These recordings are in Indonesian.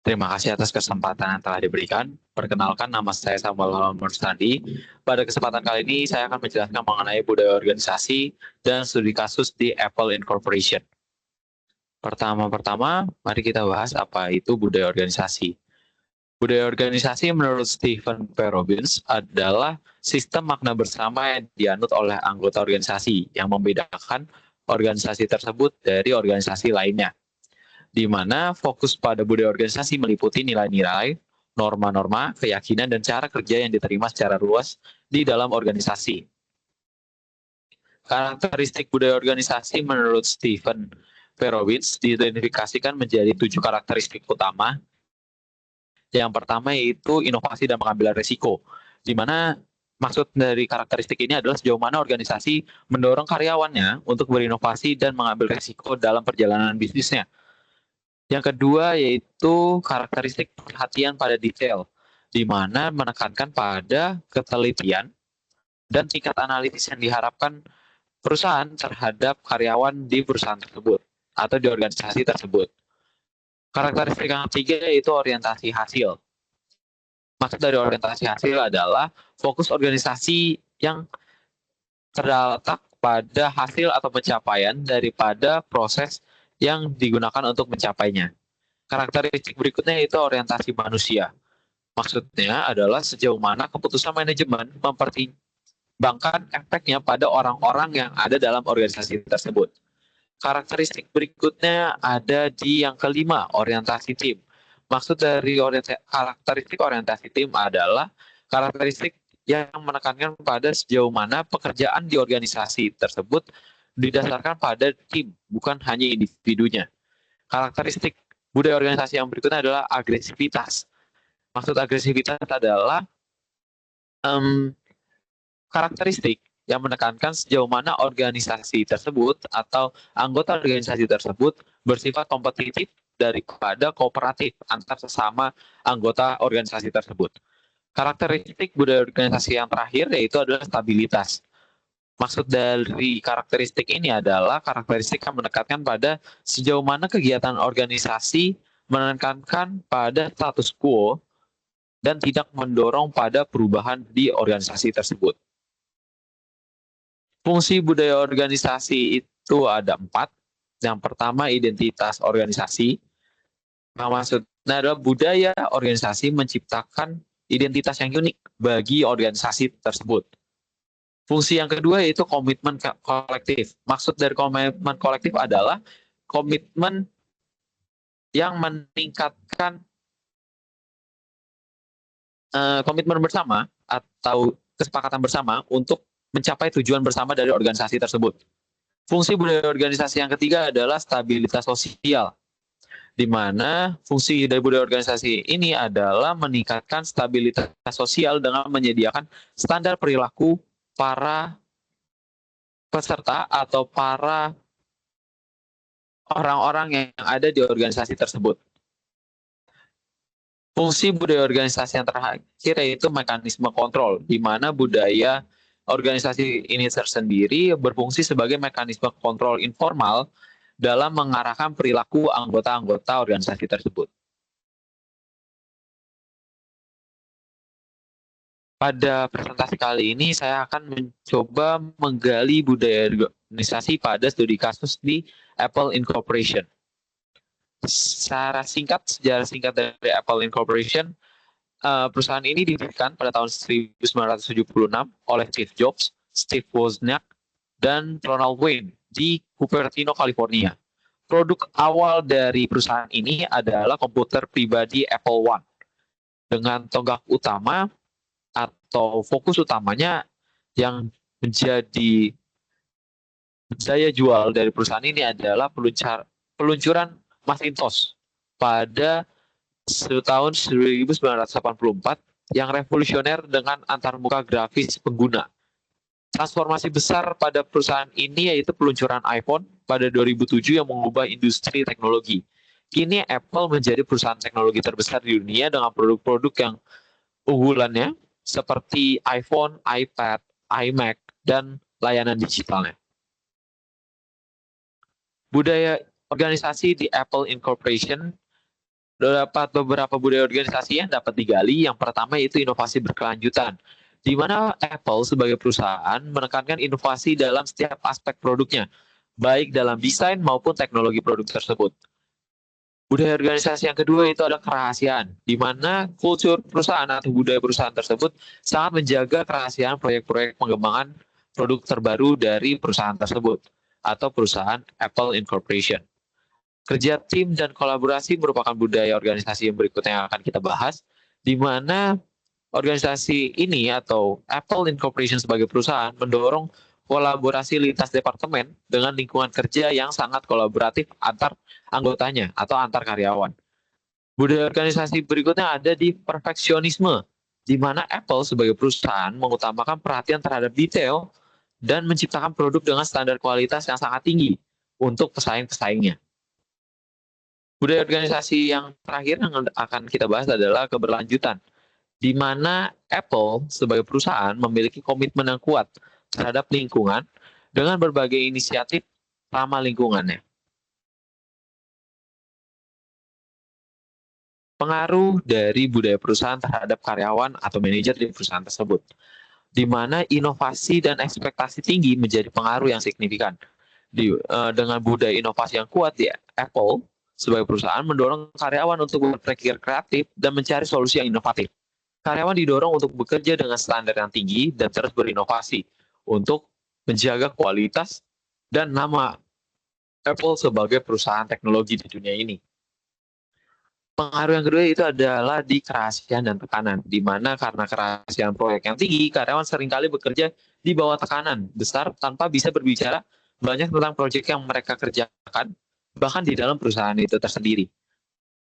Terima kasih atas kesempatan yang telah diberikan. Perkenalkan, nama saya Samuel Murstadi. Pada kesempatan kali ini, saya akan menjelaskan mengenai budaya organisasi dan studi kasus di Apple Incorporation. Pertama-tama, mari kita bahas apa itu budaya organisasi. Budaya organisasi menurut Stephen P. Robbins adalah sistem makna bersama yang dianut oleh anggota organisasi yang membedakan organisasi tersebut dari organisasi lainnya, di mana fokus pada budaya organisasi meliputi nilai-nilai, norma-norma, keyakinan, dan cara kerja yang diterima secara luas di dalam organisasi. Karakteristik budaya organisasi menurut Stephen P. Robbins diidentifikasikan menjadi 7 karakteristik utama. Yang pertama yaitu inovasi dan pengambilan risiko, di mana maksud dari karakteristik ini adalah sejauh mana organisasi mendorong karyawannya untuk berinovasi dan mengambil risiko dalam perjalanan bisnisnya. Yang kedua yaitu karakteristik perhatian pada detail, di mana menekankan pada ketelitian dan tingkat analitis yang diharapkan perusahaan terhadap karyawan di perusahaan tersebut atau di organisasi tersebut. Karakteristik yang ketiga yaitu orientasi hasil. Maksud dari orientasi hasil adalah fokus organisasi yang terletak pada hasil atau pencapaian daripada proses yang digunakan untuk mencapainya. Karakteristik berikutnya yaitu orientasi manusia. Maksudnya adalah sejauh mana keputusan manajemen mempertimbangkan efeknya pada orang-orang yang ada dalam organisasi tersebut. Karakteristik berikutnya ada di yang kelima, orientasi tim. Maksud dari karakteristik orientasi tim adalah karakteristik yang menekankan pada sejauh mana pekerjaan di organisasi tersebut didasarkan pada tim, bukan hanya individunya. Karakteristik budaya organisasi yang berikutnya adalah agresivitas. Maksud agresivitas adalah karakteristik yang menekankan sejauh mana organisasi tersebut atau anggota organisasi tersebut bersifat kompetitif daripada kooperatif antar sesama anggota organisasi tersebut. Karakteristik budaya organisasi yang terakhir yaitu adalah stabilitas. Maksud dari karakteristik ini adalah karakteristik yang menekankan pada sejauh mana kegiatan organisasi menekankan pada status quo dan tidak mendorong pada perubahan di organisasi tersebut. Fungsi budaya organisasi itu ada 4. Yang pertama, identitas organisasi. Nah, maksudnya adalah budaya organisasi menciptakan identitas yang unik bagi organisasi tersebut. Fungsi yang kedua yaitu komitmen kolektif. Maksud dari komitmen kolektif adalah komitmen yang meningkatkan komitmen bersama atau kesepakatan bersama untuk mencapai tujuan bersama dari organisasi tersebut. Fungsi budaya organisasi yang ketiga adalah stabilitas sosial, di mana fungsi dari budaya organisasi ini adalah meningkatkan stabilitas sosial dengan menyediakan standar perilaku para peserta atau para orang-orang yang ada di organisasi tersebut. Fungsi budaya organisasi yang terakhir yaitu mekanisme kontrol, di mana budaya organisasi ini tersendiri berfungsi sebagai mekanisme kontrol informal dalam mengarahkan perilaku anggota-anggota organisasi tersebut. Pada presentasi kali ini saya akan mencoba menggali budaya organisasi pada studi kasus di Apple Incorporation. Sejarah singkat dari Apple Incorporation, perusahaan ini didirikan pada tahun 1976 oleh Steve Jobs, Steve Wozniak, dan Ronald Wayne di Cupertino, California. Produk awal dari perusahaan ini adalah komputer pribadi Apple I, dengan tonggak utama atau fokus utamanya yang menjadi daya jual dari perusahaan ini adalah peluncuran Macintosh pada tahun 1984 yang revolusioner dengan antarmuka grafis pengguna. Transformasi besar pada perusahaan ini yaitu peluncuran iPhone pada 2007 yang mengubah industri teknologi. Kini Apple menjadi perusahaan teknologi terbesar di dunia dengan produk-produk yang unggulannya seperti iPhone, iPad, iMac, dan layanan digitalnya. Budaya organisasi di Apple Incorporation Terdapat beberapa budaya organisasi yang dapat digali. Yang pertama yaitu inovasi berkelanjutan, di mana Apple sebagai perusahaan menekankan inovasi dalam setiap aspek produknya, baik dalam desain maupun teknologi produk tersebut. Budaya organisasi yang kedua itu ada kerahasiaan, di mana kultur perusahaan atau budaya perusahaan tersebut sangat menjaga kerahasiaan proyek-proyek pengembangan produk terbaru dari perusahaan tersebut atau perusahaan Apple Incorporation. Kerja tim dan kolaborasi merupakan budaya organisasi yang berikutnya yang akan kita bahas, di mana organisasi ini atau Apple Incorporation sebagai perusahaan mendorong kolaborasi lintas departemen dengan lingkungan kerja yang sangat kolaboratif antar anggotanya atau antar karyawan. Budaya organisasi berikutnya ada di perfeksionisme, di mana Apple sebagai perusahaan mengutamakan perhatian terhadap detail dan menciptakan produk dengan standar kualitas yang sangat tinggi untuk pesaing-pesaingnya. Budaya organisasi yang terakhir yang akan kita bahas adalah keberlanjutan, di mana Apple sebagai perusahaan memiliki komitmen yang kuat terhadap lingkungan dengan berbagai inisiatif ramah lingkungannya. Pengaruh dari budaya perusahaan terhadap karyawan atau manajer di perusahaan tersebut, di mana inovasi dan ekspektasi tinggi menjadi pengaruh yang signifikan. Dengan budaya inovasi yang kuat di Apple, sebagai perusahaan mendorong karyawan untuk berpikir kreatif dan mencari solusi yang inovatif. Karyawan didorong untuk bekerja dengan standar yang tinggi dan terus berinovasi untuk menjaga kualitas dan nama Apple sebagai perusahaan teknologi di dunia ini. Pengaruh yang kedua itu adalah di kerahasiaan dan tekanan, di mana karena kerahasiaan proyek yang tinggi, karyawan seringkali bekerja di bawah tekanan besar tanpa bisa berbicara banyak tentang proyek yang mereka kerjakan, bahkan di dalam perusahaan itu tersendiri.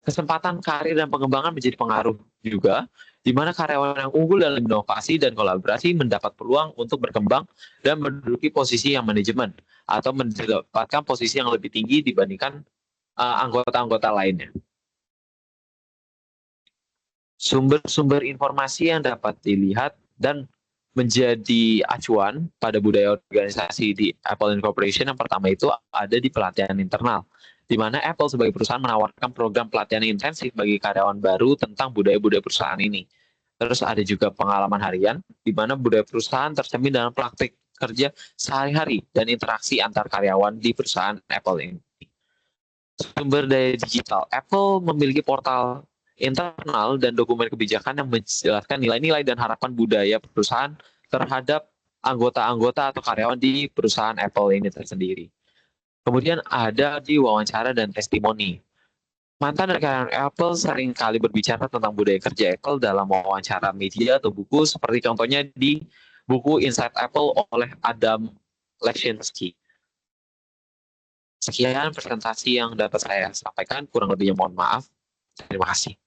Kesempatan karir dan pengembangan menjadi pengaruh juga, di mana karyawan yang unggul dalam inovasi dan kolaborasi mendapat peluang untuk berkembang dan menduduki posisi yang manajemen atau mendapatkan posisi yang lebih tinggi dibandingkan anggota-anggota lainnya. Sumber-sumber informasi yang dapat dilihat dan menjadi acuan pada budaya organisasi di Apple Incorporation yang pertama itu ada di pelatihan internal, di mana Apple sebagai perusahaan menawarkan program pelatihan intensif bagi karyawan baru tentang budaya-budaya perusahaan ini. Terus ada juga pengalaman harian, di mana budaya perusahaan tercermin dalam praktik kerja sehari-hari dan interaksi antar karyawan di perusahaan Apple ini. Sumber daya digital, Apple memiliki portal internal dan dokumen kebijakan yang menjelaskan nilai-nilai dan harapan budaya perusahaan terhadap anggota-anggota atau karyawan di perusahaan Apple ini tersendiri. Kemudian ada di wawancara dan testimoni. Mantan dan karyawan Apple sering kali berbicara tentang budaya kerja Apple dalam wawancara media atau buku, seperti contohnya di buku Inside Apple oleh Adam Leshinsky. Sekian presentasi yang dapat saya sampaikan, kurang lebihnya mohon maaf. Terima kasih.